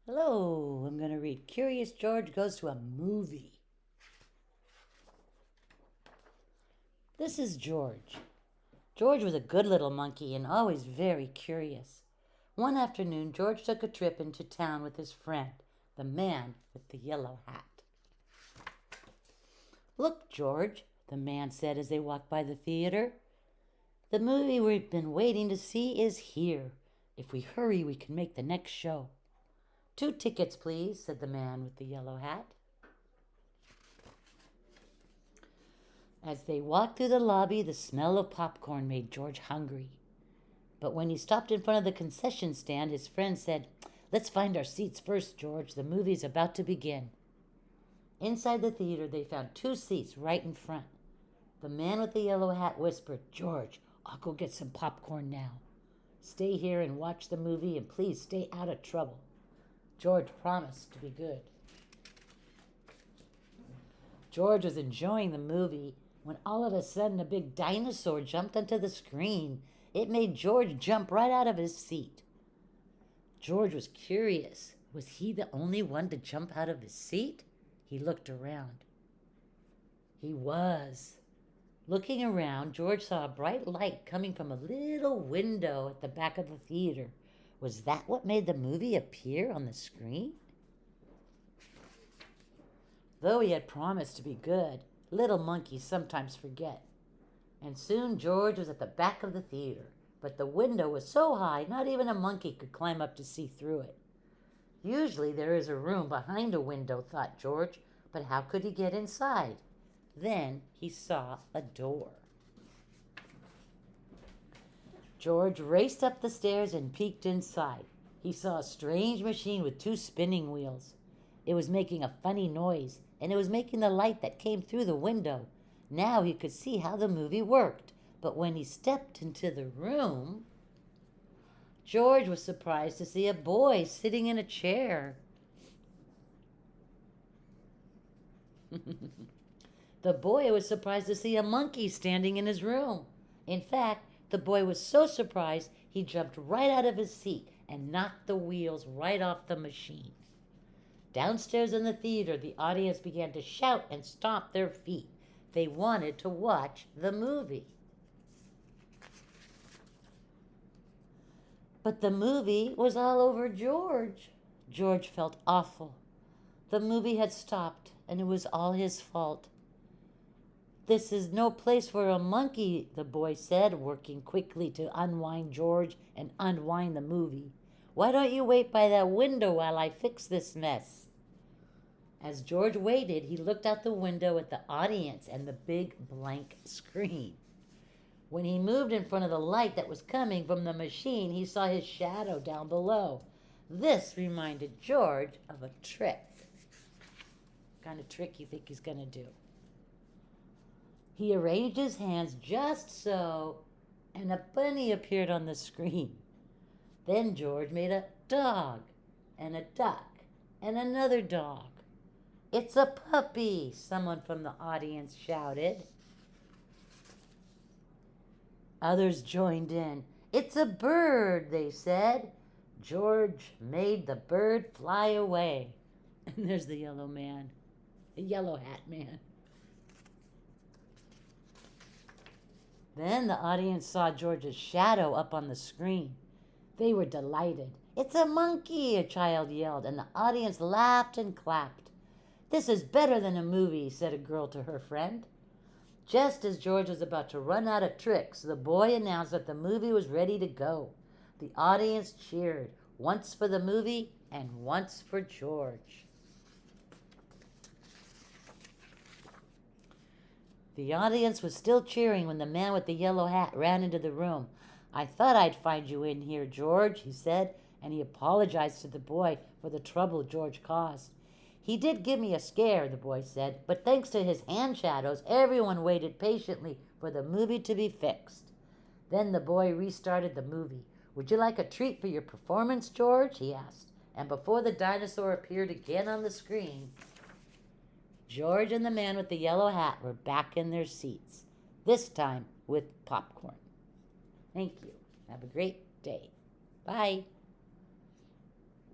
Hello, I'm going to read Curious George Goes to a Movie. This is George. George was a good little monkey and always very curious. One afternoon, George took a trip into town with his friend, the man with the yellow hat. Look, George, the man said as they walked by the theater. The movie we've been waiting to see is here. If we hurry, we can make the next show. 2 tickets, please, said the man with the yellow hat. As they walked through the lobby, the smell of popcorn made George hungry. But when he stopped in front of the concession stand, his friend said, "Let's find our seats first, George. The movie's about to begin." Inside the theater, they found 2 seats right in front. The man with the yellow hat whispered, "George, I'll go get some popcorn now. Stay here and watch the movie, and please stay out of trouble." George promised to be good. George was enjoying the movie when all of a sudden a big dinosaur jumped onto the screen. It made George jump right out of his seat. George was curious. Was he the only one to jump out of his seat? He looked around. He was. Looking around, George saw a bright light coming from a little window at the back of the theater. Was that what made the movie appear on the screen? Though he had promised to be good, little monkeys sometimes forget. And soon George was at the back of the theater, but the window was so high not even a monkey could climb up to see through it. Usually there is a room behind a window, thought George, but how could he get inside? Then he saw a door. George raced up the stairs and peeked inside. He saw a strange machine with 2 spinning wheels. It was making a funny noise, and it was making the light that came through the window. Now he could see how the movie worked. But when he stepped into the room, George was surprised to see a boy sitting in a chair. The boy was surprised to see a monkey standing in his room. In fact, the boy was so surprised he jumped right out of his seat and knocked the wheels right off the machine. Downstairs in the theater, the audience began to shout and stomp their feet. They wanted to watch the movie. But the movie was all over George. George felt awful. The movie had stopped, and it was all his fault. "This is no place for a monkey," the boy said, working quickly to unwind George and unwind the movie. "Why don't you wait by that window while I fix this mess?" As George waited, he looked out the window at the audience and the big blank screen. When he moved in front of the light that was coming from the machine, he saw his shadow down below. This reminded George of a trick. What kind of trick you think he's going to do? He arranged his hands just so, and a bunny appeared on the screen. Then George made a dog, and a duck, and another dog. "It's a puppy," someone from the audience shouted. Others joined in. "It's a bird," they said. George made the bird fly away. And there's the yellow hat man. Then the audience saw George's shadow up on the screen. They were delighted. "It's a monkey," a child yelled, and the audience laughed and clapped. "This is better than a movie," said a girl to her friend. Just as George was about to run out of tricks, the boy announced that the movie was ready to go. The audience cheered, once for the movie and once for George. The audience was still cheering when the man with the yellow hat ran into the room. "I thought I'd find you in here, George," he said, and he apologized to the boy for the trouble George caused. "He did give me a scare," the boy said, "but thanks to his hand shadows, everyone waited patiently for the movie to be fixed." Then the boy restarted the movie. "Would you like a treat for your performance, George?" he asked. And before the dinosaur appeared again on the screen, George and the man with the yellow hat were back in their seats, this time with popcorn. Thank you. Have a great day. Bye.